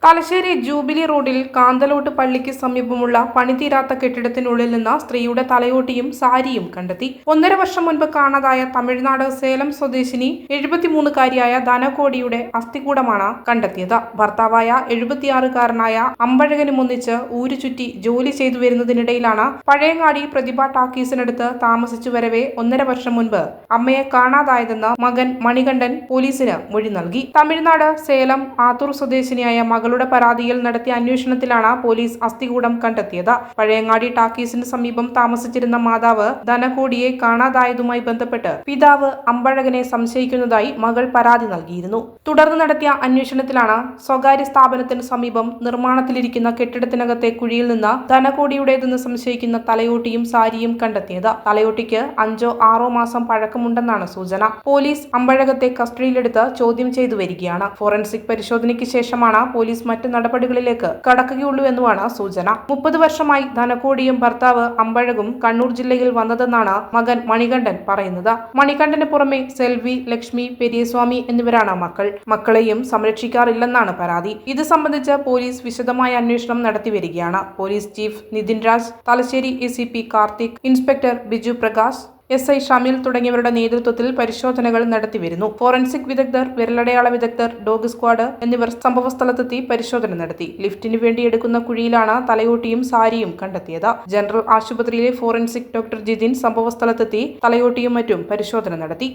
Thalassery jubilee റോഡിൽ കാന്തലോട്ട് പള്ളിക്ക് സമീപമുള്ള പണിതീരാത്ത കെട്ടിടത്തിനുള്ളിൽ നിന്ന് സ്ത്രീയുടെ തലയോട്ടിയും സാരിയും കണ്ടെത്തി. 1.5 വർഷം മുൻപ് കാണാതായ തമിഴ്നാട് സേലം സ്വദേശിനി 73-കാരിയായ ധനകോടിയുടെ അസ്ഥികൂടമാണ് കണ്ടെത്തിയത്. ഭർത്താവായ 76-കാരനായ അമ്പഴകനുമൊന്നിച്ച് ഊരുചുറ്റി ജോലി ചെയ്തു വരുന്നതിനിടയിലാണ് പഴയങ്ങാടി പ്രതിഭ ടാക്കീസിനടുത്ത് താമസിച്ചു വരവെ 1.5 വർഷം മുൻപ് അമ്മയെ കാണാതായതെന്ന് മകൻ മണികണ്ഠൻ പോലീസിന് മൊഴി നൽകി. തമിഴ്നാട് സേലം ആത്തൂർ സ്വദേശിനിയായ മകളുടെ പരാതിയിൽ നടത്തിയ അന്വേഷണത്തിലാണ് പോലീസ് അസ്ഥികൂടം കണ്ടെത്തിയത്. പഴയങ്ങാടി ടാക്കീസിന് സമീപം താമസിച്ചിരുന്ന മാതാവ് ധനകോടിയെ കാണാതായതുമായി ബന്ധപ്പെട്ട് പിതാവ് അമ്പഴകനെ സംശയിക്കുന്നതായി മകൾ പരാതി നൽകിയിരുന്നു. തുടർന്ന് നടത്തിയ അന്വേഷണത്തിലാണ് സ്വകാര്യ സ്ഥാപനത്തിന് സമീപം നിർമ്മാണത്തിലിരിക്കുന്ന കെട്ടിടത്തിനകത്തെ കുഴിയിൽ നിന്ന് ധനകോടിയുടേതെന്ന് സംശയിക്കുന്ന തലയോട്ടിയും സാരിയും കണ്ടെത്തിയത്. തലയോട്ടിക്ക് 5-6 മാസം പഴക്കമുണ്ടെന്നാണ് സൂചന. പോലീസ് അമ്പഴകത്തെ കസ്റ്റഡിയിലെടുത്ത് ചോദ്യം ചെയ്തു വരികയാണ്. ഫോറൻസിക് പരിശോധനയ്ക്ക് ശേഷമാണ് പോലീസ് മറ്റ് നടപടികളിലേക്ക് കടക്കുകയുള്ളൂ എന്നുമാണ് സൂചന. 30 വർഷമായി ധനകോടിയും ഭർത്താവ് അമ്പഴകും കണ്ണൂർ ജില്ലയിൽ വന്നതെന്നാണ് മകൻ മണികണ്ഠൻ പറയുന്നത്. മണികണ്ഠന് പുറമെ സെൽവി, ലക്ഷ്മി, പെരിയസ്വാമി എന്നിവരാണ് മക്കൾ. മക്കളെയും സംരക്ഷിക്കാറില്ലെന്നാണ് പരാതി. ഇത് സംബന്ധിച്ച് പോലീസ് വിശദമായ അന്വേഷണം നടത്തിവരികയാണ്. Police chief Nitin Raj, Thalassery ACP Karthik, inspector Biju Prakash, SI Shameel തുടങ്ങിയവരുടെ നേതൃത്വത്തിൽ പരിശോധനകൾ നടത്തിവരുന്നു. ഫോറൻസിക് വിദഗ്ധർ, വിരലടയാള വിദഗ്ധർ, ഡോഗ് സ്ക്വാഡ് എന്നിവർ സംഭവസ്ഥലത്തെത്തി പരിശോധന നടത്തി. ലിഫ്റ്റിന് വേണ്ടി എടുക്കുന്ന കുഴിയിലാണ് തലയോട്ടിയും സാരിയും കണ്ടെത്തിയത്. ജനറൽ ആശുപത്രിയിലെ ഫോറൻസിക് ഡോക്ടർ ജിതിൻ സംഭവസ്ഥലത്തെത്തി തലയോട്ടിയും മറ്റും പരിശോധന നടത്തി.